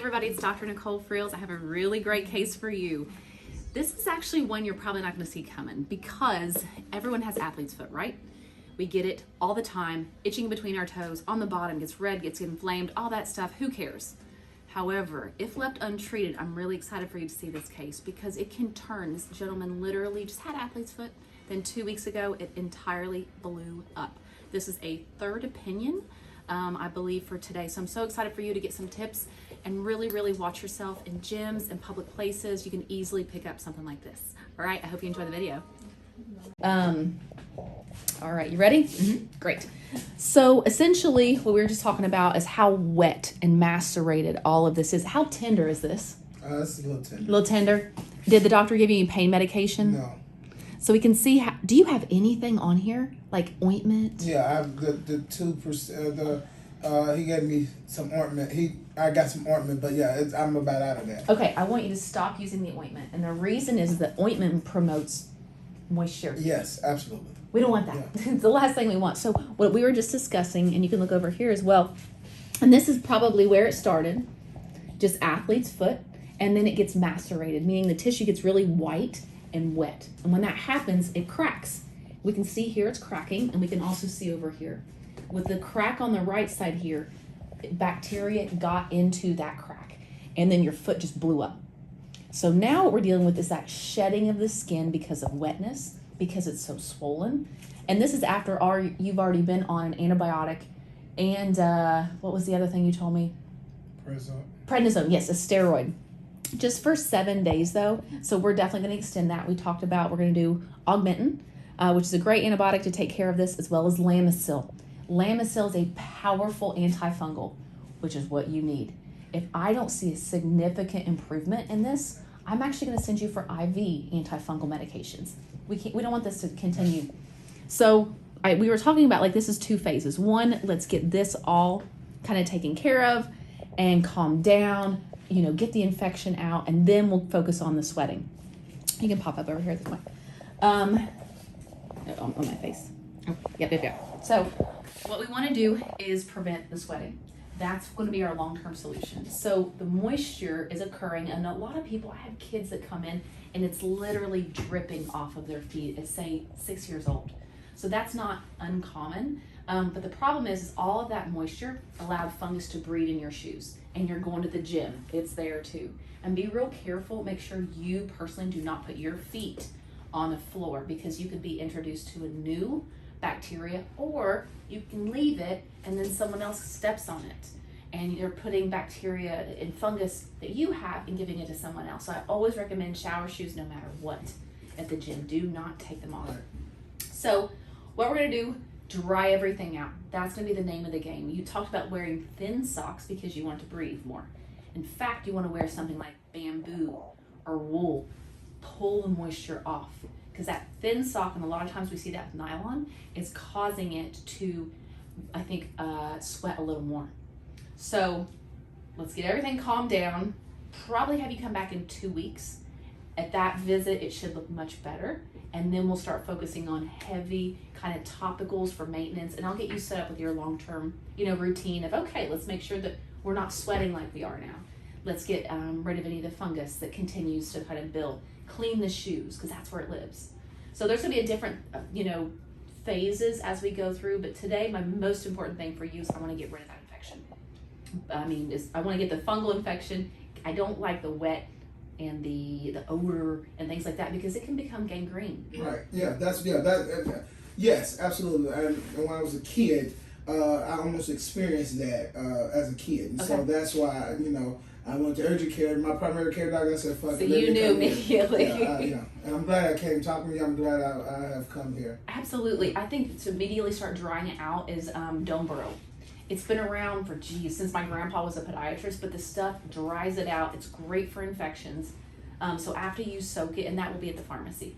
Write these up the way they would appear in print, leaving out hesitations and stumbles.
everybody, it's Dr. Nicole Frills. I have a really great case for you. This is actually one you're probably not going to see coming because everyone has athlete's foot, right? We get it all the time, itching between our toes, on the bottom, gets red, gets inflamed, all that stuff, who cares? However, if left untreated, I'm really excited for you to see this case because it can turn. This gentleman literally just had athlete's foot, then 2 weeks ago, it entirely blew up. This is a third opinion, I believe, for today. So I'm so excited for you to get some tips and really watch yourself in gyms and public places. You can easily pick up something like this. All right, I hope you enjoy the video. All right, you ready? Great. So essentially what we were just talking about is how wet and macerated all of this is. How tender is this? It's a little tender. A little tender. Did the doctor give you any pain medication? No. So we can see, do you have anything on here? Like ointment? Yeah, I have the 2%, he gave me some ointment. I got some ointment, but yeah, I'm about out of that. Okay, I want you to stop using the ointment. And the reason is that ointment promotes moisture. Yes, absolutely. We don't want that. Yeah. It's the last thing we want. So what we were just discussing, and you can look over here as well, and this is probably where it started, just athlete's foot, and then it gets macerated, meaning the tissue gets really white and wet. And when that happens, it cracks. We can see here it's cracking, and we can also see over here. With the crack on the right side here, bacteria got into that crack, and then your foot just blew up. So now what we're dealing with is that shedding of the skin because of wetness, because it's so swollen. And this is after you've already been on an antibiotic and what was the other thing you told me? Prednisone, yes, a steroid. Just for 7 days though. So we're definitely going to extend that. We talked about we're going to do Augmentin, which is a great antibiotic to take care of this, as well as Lamisil. Lamisil is a powerful antifungal, which is what you need. If I don't see a significant improvement in this, I'm actually going to send you for IV antifungal medications. We don't want this to continue. So we were talking about, like, this is 2 phases. One, let's get this all kind of taken care of and calm down, get the infection out, and then we'll focus on the sweating. You can pop up over here at the point. On my face. Oh, yep. So what we want to do is prevent the sweating. That's going to be our long-term solution. So the moisture is occurring, and a lot of people, I have kids that come in and it's literally dripping off of their feet at, say, 6 years old. So that's not uncommon, but the problem is all of that moisture allowed fungus to breed in your shoes, and you're going to the gym, it's there too. And be real careful, make sure you personally do not put your feet on the floor because you could be introduced to a new bacteria, or you can leave it and then someone else steps on it and you're putting bacteria and fungus that you have and giving it to someone else. So I always recommend shower shoes no matter what at the gym. Do not take them off. So what we're going to do, dry everything out. That's going to be the name of the game. You talked about wearing thin socks because you want to breathe more. In fact, you want to wear something like bamboo or wool. Pull the moisture off, because that thin sock, and a lot of times we see that with nylon, is causing it to, I think, sweat a little more. So let's get everything calmed down. Probably have you come back in 2 weeks. At that visit, it should look much better. And then we'll start focusing on heavy kind of topicals for maintenance. And I'll get you set up with your long-term, routine of, okay, let's make sure that we're not sweating like we are now. Let's get rid of any of the fungus that continues to kind of build. Clean the shoes, because that's where it lives. So there's going to be a different, phases as we go through. But today, my most important thing for you is I want to get rid of that infection. I want to get the fungal infection. I don't like the wet and the odor and things like that because it can become gangrene. Right. Yeah. Yes, absolutely. And when I was a kid, I almost experienced that as a kid, and so that's why I went to urgent care. My primary care doctor said, "Fuck." So you knew immediately. Yeah. And I'm glad I came talking to you. I'm glad I have come here. Absolutely. I think to immediately start drying it out is Doneboro. It's been around for, since my grandpa was a podiatrist, but the stuff dries it out. It's great for infections. So after you soak it, and that will be at the pharmacy.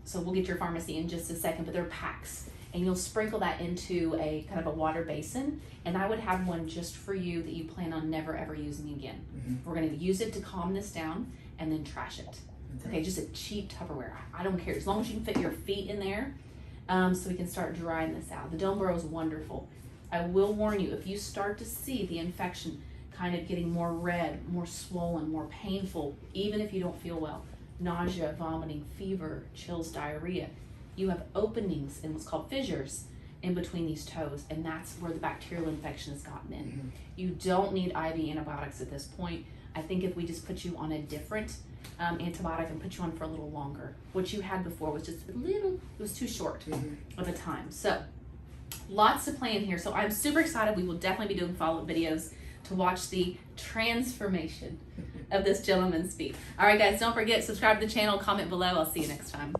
So we'll get your pharmacy in just a second, but they're packs. And you'll sprinkle that into a kind of a water basin. And I would have one just for you that you plan on never ever using again. We're going to use it to calm this down and then trash it. Okay, just a cheap Tupperware. I don't care, as long as you can fit your feet in there, so we can start drying this out. The Doneboro is wonderful. I will warn you, if you start to see the infection kind of getting more red, more swollen, more painful, even if you don't feel well. Nausea, vomiting, fever, chills, diarrhea. You have openings in what's called fissures in between these toes, and that's where the bacterial infection has gotten in. Mm-hmm. You don't need IV antibiotics at this point. I think if we just put you on a different antibiotic and put you on for a little longer. What you had before was just a little, it was too short of a time. So lots to plan here. So I'm super excited. We will definitely be doing follow-up videos to watch the transformation of this gentleman's feet. All right, guys, don't forget, subscribe to the channel, comment below. I'll see you next time.